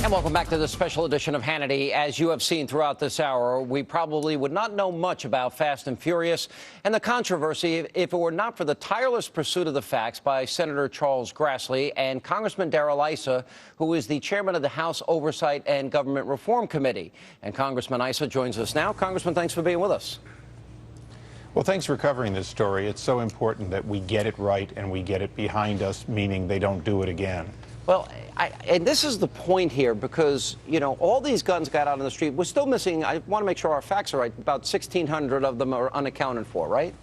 And welcome back to this special edition of Hannity. As you have seen throughout this hour, we probably would not know much about Fast and Furious and the controversy if it were not for the tireless pursuit of the facts by Senator Charles Grassley and Congressman Darrell Issa, who is the chairman of the House Oversight and Government Reform Committee. And Congressman Issa joins us now. Congressman, thanks for being with us. Well, thanks for covering this story. It's so important that we get it right and we get it behind us, meaning they don't do it again. Well, and this is the point here because, you know, all these guns got out on the street. We're still missing, I want to make sure our facts are right, about 1,600 of them are unaccounted for, right?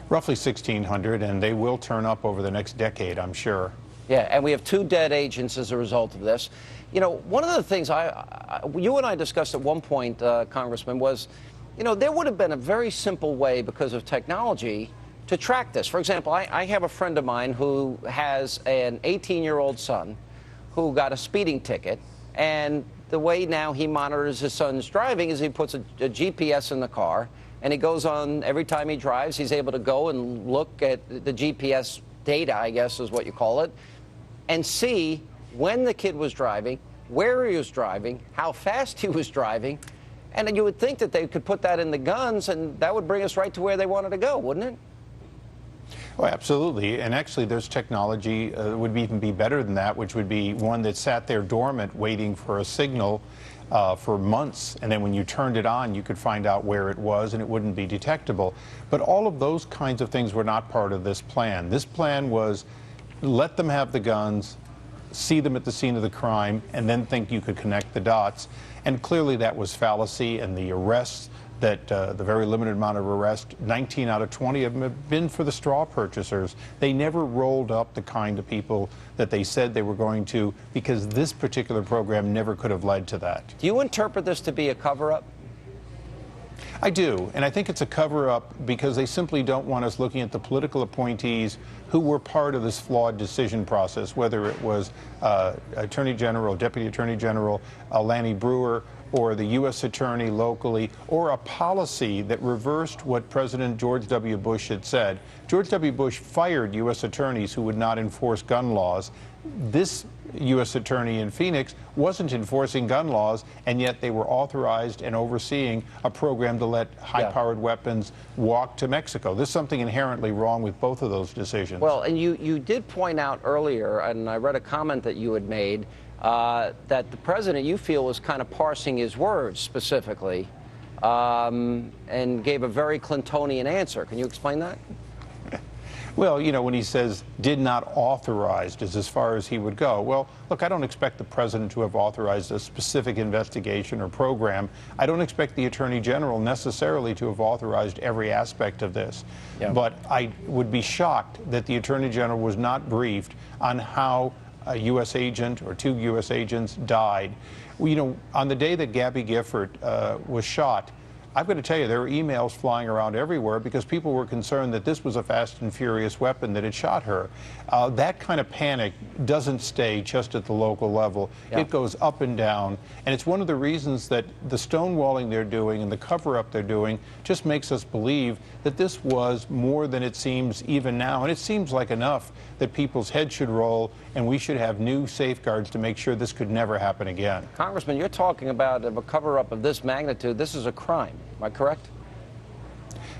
Roughly 1,600, and they will turn up over the next decade, I'm sure. Yeah, and we have 2 dead agents as a result of this. You know, one of the things you and I discussed at one point, Congressman, was, you know, there would have been a very simple way because of technology to track this. For example, I have a friend of mine who has an 18-year-old son who got a speeding ticket, and the way now he monitors his son's driving is he puts a GPS in the car, and he goes on every time he drives. He's able to go and look at the GPS data, I guess is what you call it, and see when the kid was driving, where he was driving, how fast he was driving, and you would think that they could put that in the guns, and that would bring us right to where they wanted to go, wouldn't it? Oh, absolutely. And actually, there's technology would even be better than that, which would be one that sat there dormant waiting for a signal for months. And then when you turned it on, you could find out where it was and it wouldn't be detectable. But all of those kinds of things were not part of this plan. This plan was let them have the guns, see them at the scene of the crime, and then think you could connect the dots. And clearly that was fallacy, and the arrests that the very limited amount of arrests, 19 out of 20 of them have been for the straw purchasers. They never rolled up the kind of people that they said they were going to, because this particular program never could have led to that. Do you interpret this to be a cover-up? I do, and I think it's a cover-up because they simply don't want us looking at the political appointees who were part of this flawed decision process, whether it was Attorney General, Deputy Attorney General Lanny Breuer, or the U.S. Attorney locally, or a policy that reversed what President George W. Bush had said. George W. Bush fired U.S. attorneys who would not enforce gun laws. This U.S. attorney in Phoenix wasn't enforcing gun laws, and yet they were authorized and overseeing a program to let high-powered weapons walk to Mexico. There's something inherently wrong with both of those decisions. Well, and you did point out earlier, and I read a comment that you had made, that the president, you feel, was kind of parsing his words specifically and gave a very Clintonian answer. Can you explain that? Well, you know, when he says did not authorized is as far as he would go. Well, look, I don't expect the president to have authorized a specific investigation or program. I don't expect the attorney general necessarily to have authorized every aspect of this. Yeah. But I would be shocked that the attorney general was not briefed on how a U.S. agent or 2 U.S. agents died. Well, you know, on the day that Gabby Gifford was shot, I've got to tell you, there were emails flying around everywhere because people were concerned that this was a fast and furious weapon that had shot her. That kind of panic doesn't stay just at the local level. Yeah. It goes up and down, and it's one of the reasons that the stonewalling they're doing and the cover-up they're doing just makes us believe that this was more than it seems even now. And it seems like enough that people's heads should roll, and we should have new safeguards to make sure this could never happen again. Congressman, you're talking about a cover-up of this magnitude. This is a crime. Am I correct?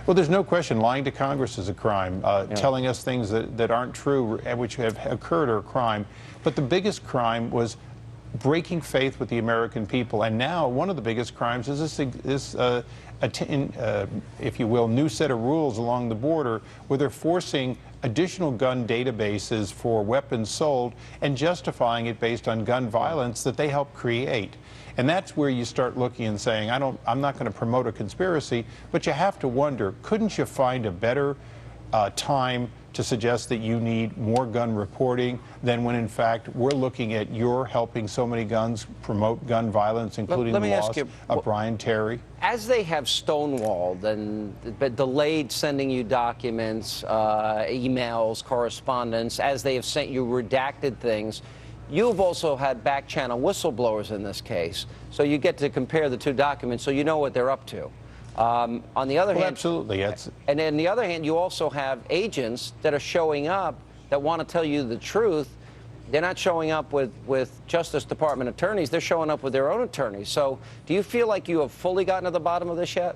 Well, there's no question lying to Congress is a crime. Telling us things that aren't true, which have occurred, are a crime. But the biggest crime was breaking faith with the American people. And now one of the biggest crimes is this if you will, new set of rules along the border where they're forcing additional gun databases for weapons sold and justifying it based on gun violence that they helped create. And that's where you start looking and saying, I'm not going to promote a conspiracy, but you have to wonder, couldn't you find a better time to suggest that you need more gun reporting than when, in fact, we're looking at you're helping so many guns promote gun violence, including the loss of Brian Terry? As they have stonewalled and delayed sending you documents, emails, correspondence, as they have sent you redacted things, you've also had back-channel whistleblowers in this case. So you get to compare the 2 documents so you know what they're up to. On the other hand, absolutely. And on the other hand, you also have agents that are showing up that want to tell you the truth, They're not showing up with Justice Department attorneys. They're showing up with their own attorneys. So do you feel like you have fully gotten to the bottom of this yet?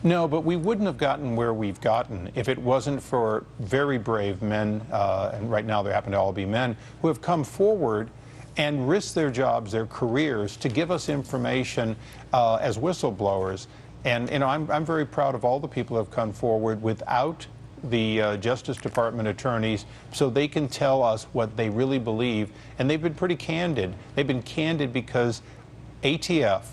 No, but we wouldn't have gotten where we've gotten if it wasn't for very brave men, and right now they happen to all be men, who have come forward and risked their jobs, their careers, to give us information as whistleblowers. And I'm very proud of all the people who have come forward without the Justice Department attorneys, so they can tell us what they really believe. And they've been pretty candid. They've been candid because ATF,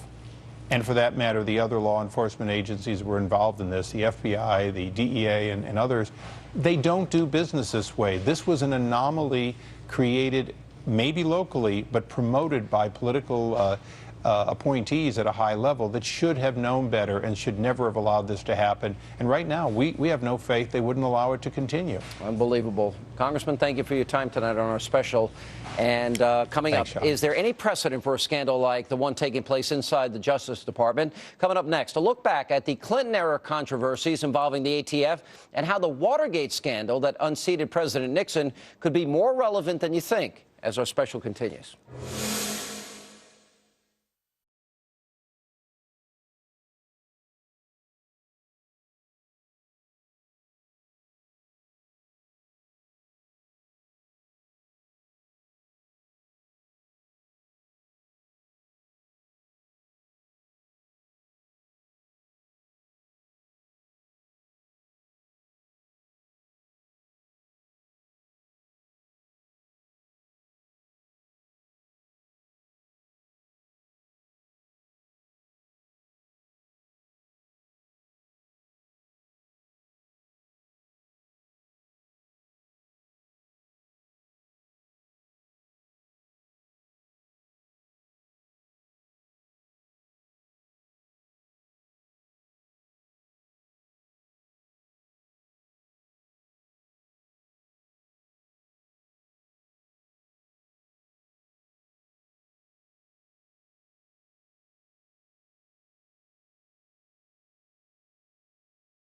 and for that matter, the other law enforcement agencies were involved in this, the FBI, the DEA, and others, they don't do business this way. This was an anomaly created maybe locally, but promoted by political appointees at a high level that should have known better and should never have allowed this to happen. And right now, we have no faith they wouldn't allow it to continue. Unbelievable. Congressman, thank you for your time tonight on our special. And coming Thanks, up, Sean. is there any precedent for a scandal like the one taking place inside the Justice Department? Coming up next, a look back at the Clinton-era controversies involving the ATF and how the Watergate scandal that unseated President Nixon could be more relevant than you think, as our special continues.